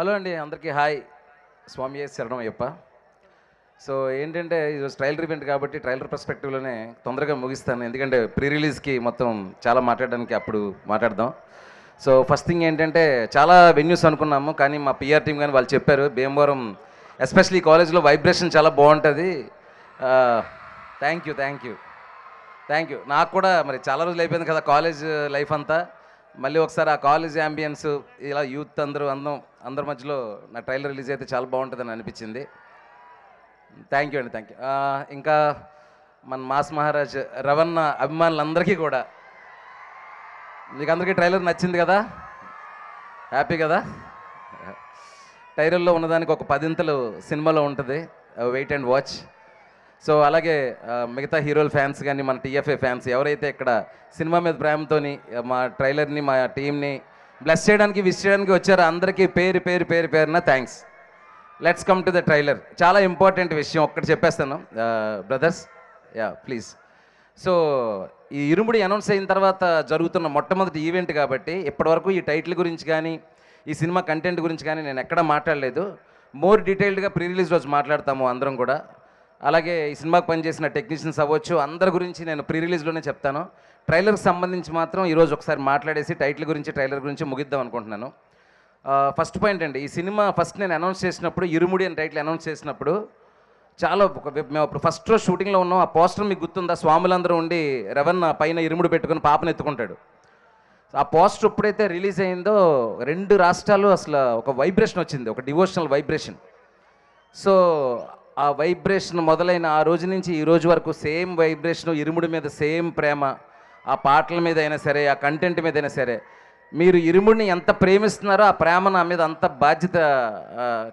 Hello అండి, అందరికీ hi. స్వామి శరణం అయ్యప్ప. సో ఏంటంటే ఈరోజు ట్రైలర్ ఈవెంట్ కాబట్టి ట్రైలర్ పర్స్పెక్టివ్లోనే తొందరగా ముగిస్తాను, ఎందుకంటే ప్రీ రిలీజ్కి మొత్తం చాలా మాట్లాడడానికి అప్పుడు మాట్లాడదాం. సో ఫస్ట్ థింగ్ ఏంటంటే చాలా వెన్యూస్ అనుకున్నాము, కానీ మా పిఆర్ టీం కానీ వాళ్ళు చెప్పారు భీమవరం, ఎస్పెషలీ కాలేజ్లో వైబ్రేషన్ చాలా బాగుంటుంది. Thank you thank you thank you. నాకు కూడా మరి చాలా రోజులు అయిపోయింది కదా కాలేజ్ లైఫ్ అంతా, మళ్ళీ ఒకసారి ఆ కాలేజ్ యాంబియన్స్, ఇలా యూత్ అందరి మధ్యలో నా ట్రైలర్ రిలీజ్ అయితే చాలా బాగుంటుందని అనిపించింది. థ్యాంక్ యూ అండి, థ్యాంక్ యూ. ఇంకా మన మాస్ మహారాజ్ రవణ అభిమానులందరికీ కూడా, మీకు అందరికీ ట్రైలర్ నచ్చింది కదా, హ్యాపీ కదా. ట్రైలర్లో ఉన్నదానికి ఒక పదింతలు సినిమాలో ఉంటుంది, వెయిట్ అండ్ వాచ్. సో అలాగే మిగతా హీరోల ఫ్యాన్స్ కానీ మన టీఎఫ్ఏ ఫ్యాన్స్ ఎవరైతే ఇక్కడ సినిమా మీద ప్రేమతోని మా ట్రైలర్ని మా టీంని బ్లెస్ చేయడానికి విష్ చేయడానికి వచ్చారో అందరికీ పేరున thanks. Let's come to the trailer. చాలా ఇంపార్టెంట్ విషయం ఒక్కటి చెప్పేస్తాను బ్రదర్స్, యా ప్లీజ్. సో ఈ ఇరుముడి అనౌన్స్ అయిన తర్వాత జరుగుతున్న మొట్టమొదటి ఈవెంట్ కాబట్టి ఇప్పటివరకు ఈ టైటిల్ గురించి కానీ ఈ సినిమా కంటెంట్ గురించి కానీ నేను ఎక్కడా మాట్లాడలేదు. మోర్ డీటెయిల్డ్గా ప్రీ రిలీజ్ రోజు మాట్లాడతాము అందరం కూడా. అలాగే ఈ సినిమాకి పనిచేసిన టెక్నీషియన్స్ అవ్వచ్చు, అందరి గురించి నేను ప్రీ రిలీజ్లోనే చెప్తాను. ట్రైలర్కి సంబంధించి మాత్రం ఈరోజు ఒకసారి మాట్లాడేసి టైటిల్ గురించి ట్రైలర్ గురించి ముగిద్దాం అనుకుంటున్నాను. ఫస్ట్ పాయింట్ అండి, ఈ సినిమా ఫస్ట్ నేను అనౌన్స్ చేసినప్పుడు, ఇరుముడి అని టైటిల్ అనౌన్స్ చేసినప్పుడు చాలా మేము అప్పుడు ఫస్ట్ రోజు షూటింగ్లో ఉన్నాం. ఆ పోస్టర్ మీకు గుర్తుందా, స్వాములందరూ ఉండి రవణ పైన ఇరుముడి పెట్టుకుని పాపను ఎత్తుకుంటాడు. ఆ పోస్టర్ ఎప్పుడైతే రిలీజ్ అయిందో 2 రాష్ట్రాలు అసలు ఒక వైబ్రేషన్ వచ్చింది, ఒక డివోషనల్ వైబ్రేషన్. సో ఆ వైబ్రేషన్ మొదలైన ఆ రోజు నుంచి ఈ రోజు వరకు సేమ్ వైబ్రేషన్, ఇరుముడి మీద సేమ్ ప్రేమ, ఆ పాటల మీద అయినా సరే, ఆ కంటెంట్ మీద అయినా సరే. మీరు ఇరుముడిని ఎంత ప్రేమిస్తున్నారో ఆ ప్రేమ నా మీద అంత బాధ్యత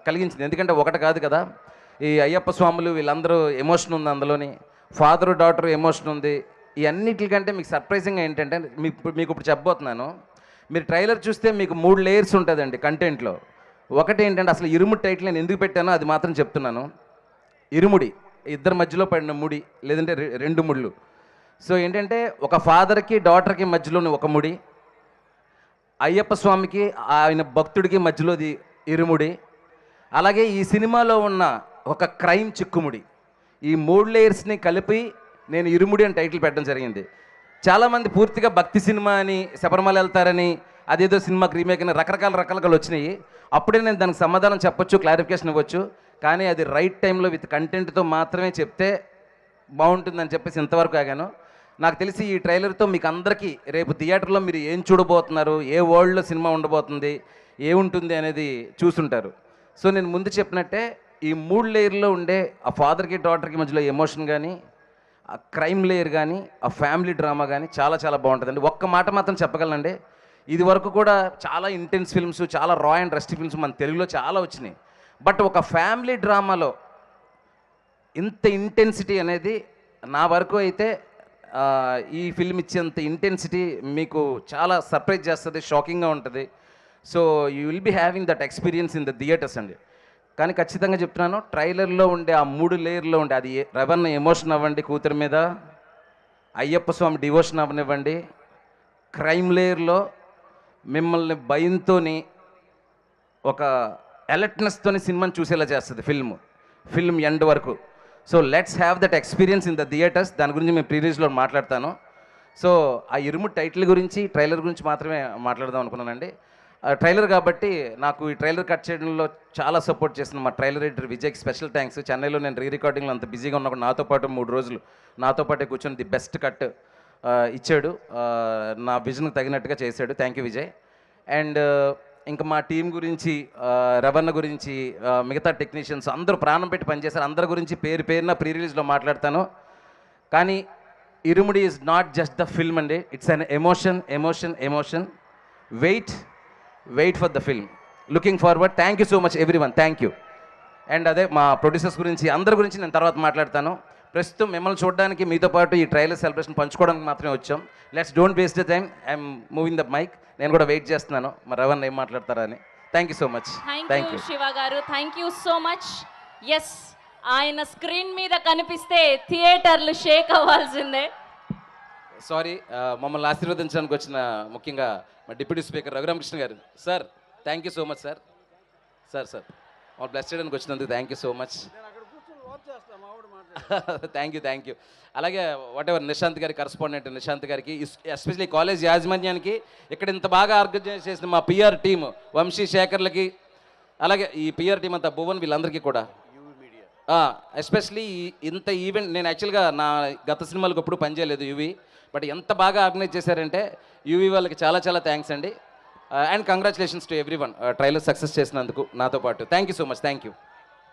కలిగించింది. ఎందుకంటే ఒకటి కాదు కదా, ఈ అయ్యప్ప స్వాములు వీళ్ళందరూ ఎమోషన్ ఉంది అందులోని, ఫాదరు డాటర్ ఎమోషన్ ఉంది. ఈ అన్నిటికంటే మీకు సర్ప్రైజింగ్గా ఏంటంటే మీకు ఇప్పుడు చెప్పబోతున్నాను. మీరు ట్రైలర్ చూస్తే మీకు 3 లేయర్స్ ఉంటుందండి కంటెంట్లో. ఒకటి ఏంటంటే అసలు ఇరుముడి టైటిల్ నేను ఎందుకు పెట్టానో అది మాత్రం చెప్తున్నాను. ఇరుముడి, ఇద్దరి మధ్యలో పడిన ముడి, లేదంటే 2 ముళ్ళు. సో ఏంటంటే ఒక ఫాదర్కి డాటర్కి మధ్యలోని ఒక ముడి, అయ్యప్ప స్వామికి ఆయన భక్తుడికి మధ్యలోది ఇరుముడి, అలాగే ఈ సినిమాలో ఉన్న ఒక క్రైమ్ చిక్కుముడి. ఈ 3 లేయర్స్ని కలిపి నేను ఇరుముడి అని టైటిల్ పెట్టడం జరిగింది. చాలామంది పూర్తిగా భక్తి సినిమా అని, శబరిమల వెళ్తారని, అదేదో సినిమాకి రీమేక్ అని రకరకాలు వచ్చినాయి. అప్పుడే నేను దానికి సమాధానం చెప్పొచ్చు, క్లారిఫికేషన్ ఇవ్వచ్చు. కానీ అది రైట్ టైంలో విత్ కంటెంట్తో మాత్రమే చెప్తే బాగుంటుందని చెప్పేసి ఇంతవరకు ఆగాను. నాకు తెలిసి ఈ ట్రైలర్తో మీకు అందరికీ రేపు థియేటర్లో మీరు ఏం చూడబోతున్నారు, ఏ వరల్డ్లో సినిమా ఉండబోతుంది, ఏముంటుంది అనేది చూసుంటారు. సో నేను ముందు చెప్పినట్టే ఈ 3 లేయర్లో ఉండే ఆ ఫాదర్కి డాటర్కి మధ్యలో ఎమోషన్ కానీ, ఆ క్రైమ్ లేయర్ కానీ, ఆ ఫ్యామిలీ డ్రామా కానీ చాలా చాలా బాగుంటుందండి. ఒక్క మాట మాత్రం చెప్పగలనండి, ఇది వరకు కూడా చాలా ఇంటెన్స్ ఫిల్మ్స్, చాలా రా అండ్ రస్టీ ఫిల్మ్స్ మన తెలుగులో చాలా వచ్చినాయి. బట్ ఒక ఫ్యామిలీ డ్రామాలో ఇంత ఇంటెన్సిటీ అనేది నా వరకు అయితే ఈ ఫిల్మ్ ఇచ్చేంత ఇంటెన్సిటీ మీకు చాలా సర్ప్రైజ్ చేస్తుంది, షాకింగ్గా ఉంటుంది. So you will be having that experience in the theatres అండి. కానీ ఖచ్చితంగా చెప్తున్నాను, ట్రైలర్లో ఉండే ఆ 3 లేయర్లో ఉండే, అది రవణ ఎమోషన్ అవ్వండి కూతురు మీద, అయ్యప్ప స్వామి డివోషన్ అవ్వనివ్వండి, క్రైమ్ లేయర్లో మిమ్మల్ని భయంతోని ఒక అలర్ట్నెస్తోని సినిమాని చూసేలా చేస్తుంది ఫిల్మ్ ఎండ్ వరకు. So let's have that experience in the theatres. దాని గురించి మేము ప్రీ రిలీజ్లో మాట్లాడతాను. సో ఆ ఇరుముడి టైటిల్ గురించి, ట్రైలర్ గురించి మాత్రమే మాట్లాడదాం అనుకున్నానండి. ట్రైలర్ కాబట్టి నాకు ఈ ట్రైలర్ కట్ చేయడంలో చాలా సపోర్ట్ చేసిన మా ట్రైలర్ ఎడిటర్ విజయ్కి స్పెషల్ థ్యాంక్స్. చెన్నైలో నేను రికార్డింగ్లో అంత బిజీగా ఉన్నప్పుడు నాతో పాటు 3 రోజులు నాతో పాటే కూర్చొని ది బెస్ట్ కట్ ఇచ్చాడు, నా విజన్కి తగినట్టుగా చేశాడు. Thank you Vijay. అండ్ ఇంకా మా టీం గురించి, రవణ గురించి, మిగతా టెక్నీషియన్స్ అందరూ ప్రాణం పెట్టి పనిచేశారు, అందరి గురించి పేరున ప్రీ రిలీజ్లో మాట్లాడతాను. కానీ Irumudi is not just the film అండి, it's an emotion. Wait for the film. Looking forward. Thank you so much everyone, thank you. And అదే మా ప్రొడ్యూసర్స్ గురించి, అందరి గురించి నేను తర్వాత మాట్లాడతాను. ప్రస్తుతం మిమ్మల్ని చూడడానికి, మీతో పాటు ఈ ట్రైలర్ సెలబ్రేషన్ పంచుకోవడానికి మాత్రమే వచ్చాం. Let's don't waste the time, I'm moving the mic. నేను కూడా వెయిట్ చేస్తున్నాను మరి రవణ ఏం మాట్లాడతారా అని. Thank you so much. Thank you Shiva గారు, thank you so much. Yes, ఆయన స్క్రీన్ మీద కనిపిస్తే థియేటర్లు షేక్ అవ్వాల్సిందే. సారీ, మమ్మల్ని ఆశీర్వదించడానికి వచ్చిన ముఖ్యంగా మా డిప్యూటీ స్పీకర్ రఘురామకృష్ణ గారు. Sir thank you so much sir. Sir వాళ్ళు బ్లెస్ చేయడానికి వచ్చినందుకు thank you so much. Thank you. అలాగే వాట్ ఎవర్ నిశాంత్ గారి కరస్పాండెంట్ నిశాంత్ గారికి, ఎస్పెషలీ కాలేజ్ యాజమాన్యానికి, ఇక్కడ ఇంత బాగా ఆర్గనైజ్ చేసిన మా పిఆర్ టీమ్ వంశీ శేఖర్లకి, అలాగే ఈ పిఆర్ టీం అంతా భువన్ వీళ్ళందరికీ కూడా, ఎస్పెషలీ ఇంత ఈవెంట్ నేను యాక్చువల్గా నా గత సినిమాలకు ఎప్పుడు పనిచేయలేదు యూవీ, బట్ ఎంత బాగా ఆర్గనైజ్ చేశారంటే యూవీ వాళ్ళకి చాలా చాలా థ్యాంక్స్ అండి. And congratulations to every one trailer success చేసినందుకు నాతో పాటు. Thank you so much. Thank you.